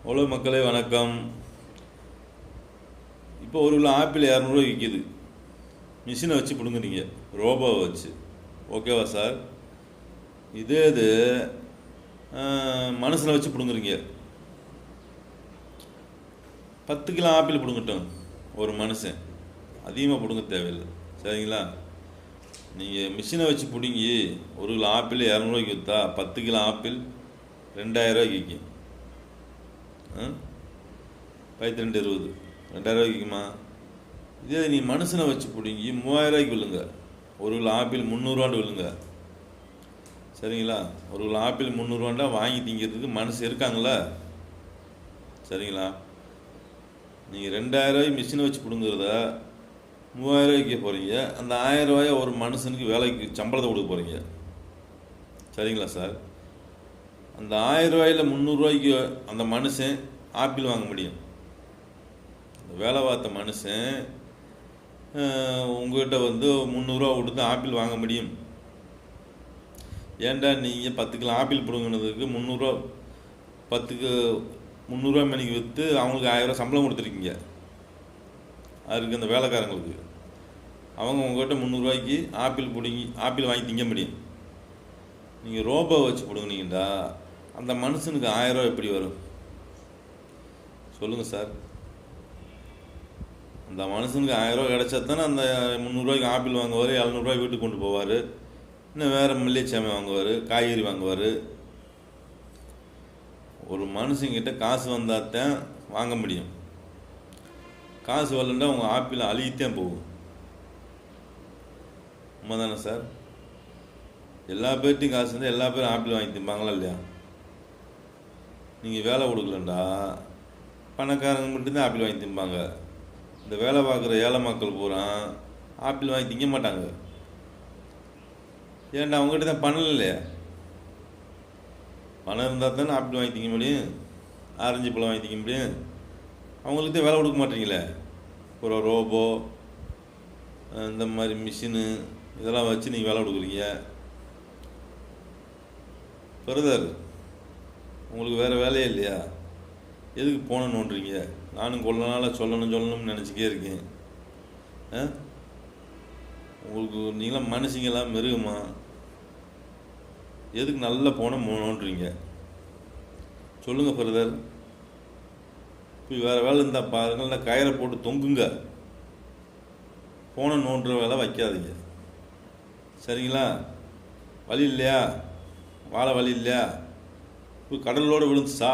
Hello மக்களே வணக்கம். இப்போ ஒரு கிலோ ஆப்பிள் 200 விற்கிது. மிஷினை வச்சு பிடுங்குறீங்க, ரோபோவை வச்சு. ஓகேவா சார்? இதே இது மனுஷனை வச்சு பிடுங்குறீங்க. 10 கிலோ ஆப்பிள் பிடுங்கட்டும் ஒரு மனுஷன், அதிகமாக பிடுங்க தேவையில்லை. சரிங்களா? நீங்கள் மிஷினை வச்சு பிடுங்கி ஒரு கிலோ ஆப்பிள் 200 விற்றா 10 கிலோ ஆப்பிள் 2000 விற்கும். 1220 2000 விற்குமா? இதே நீ மனுஷனை வச்சு பிடிங்கி 3000 விழுங்க. ஒரு கிலோ ஆப்பிள் 300 விழுங்க. சரிங்களா? ஒரு கிலோ ஆப்பிள் 300 வாங்கி திங்கிறதுக்கு மனுஷன் இருக்காங்களா? சரிங்களா? நீங்கள் 2000 மிஷினை வச்சு பிடுங்குறத 3000 விற்க போகிறீங்க. அந்த 1000 ஒரு மனுஷனுக்கு வேலைக்கு சம்பளத்தை கொடுக்க போகிறீங்க. சரிங்களா சார்? அந்த 1000 300 அந்த மனுஷன் ஆப்பிள் வாங்க முடியும். வேலை பார்த்த மனுஷன் உங்கள்கிட்ட 300 கொடுத்து ஆப்பிள் வாங்க முடியும். ஏன்டா நீங்கள் 10 கிலோ ஆப்பிள் பிடுங்கினதுக்கு 300 10க்கு 300 மணிக்கு விற்று அவங்களுக்கு 1000 சம்பளம் கொடுத்துருக்கீங்க. அதுக்கு அந்த வேலைக்காரங்களுக்கு அவங்க உங்கள்கிட்ட 300 ஆப்பிள் வாங்கி திங்க முடியும். நீங்கள் ரோபோ வச்சு பிடுங்குனீங்கடா, அந்த மனுஷனுக்கு 1000 எப்படி வரும் சொல்லுங்கள் சார்? அந்த மனுஷனுக்கு 1000 கிடைச்சா தானே அந்த 300 ஆப்பிள் வாங்குவார், 700 வீட்டுக்கு கொண்டு போவார், இன்னும் வேறு மல்லிகைச்சாமை வாங்குவார், காய்கறி வாங்குவார். ஒரு மனுஷங்கிட்ட காசு வந்தால் தான் வாங்க முடியும். காசு வரலன்னா உங்கள் ஆப்பிள் அழுகித்தான் போகும். உண்மை தானே சார்? எல்லா பேர்ட்டையும் காசு இருந்தால் எல்லா பேரும் ஆப்பிள் வாங்கி திம்பாங்களா இல்லையா? நீங்கள் வேலை கொடுக்கலண்டா பணக்காரங்க மட்டும்தான் ஆப்பிள் வாங்கி திம்பாங்க. இந்த வேலை பார்க்குற ஏழை மக்கள் பூரா ஆப்பிள் வாங்கி திங்க மாட்டாங்க. ஏன்டா அவங்ககிட்ட தான் பணம் இல்லையா? பணம் இருந்தால் தானே ஆப்பிள் வாங்கி திங்க முடியும், ஆரஞ்சு பழம் வாங்கி திங்க முடியும். அவங்களுக்கு தான் வேலை கொடுக்க மாட்டீங்களே. ஒரு ரோபோ இந்த மாதிரி மிஷினு இதெல்லாம் வச்சு நீங்கள் வேலை கொடுக்குறீங்க. பிரதர், உங்களுக்கு வேறு வேலையே இல்லையா? எதுக்கு போன நோண்டுறீங்க? நானும் கொள்ள நாளாக சொல்லணும்னு நினச்சிக்கே இருக்கேன். உங்களுக்கு நீங்களாம் மனுஷங்களா மிருகமா? எதுக்கு நல்ல போன நோண்டுறீங்க சொல்லுங்கள் பிரதர். இப்போ வேறு வேலை இருந்தால் பாருங்கள், நான் கயிறை போட்டு தொங்குங்க. போன நோண்டுற வேலை வைக்காதீங்க. சரிங்களா? வழி இல்லையா? வாழை வழி இல்லையா? இப்போ கடலோடு விழுந்துச்சா?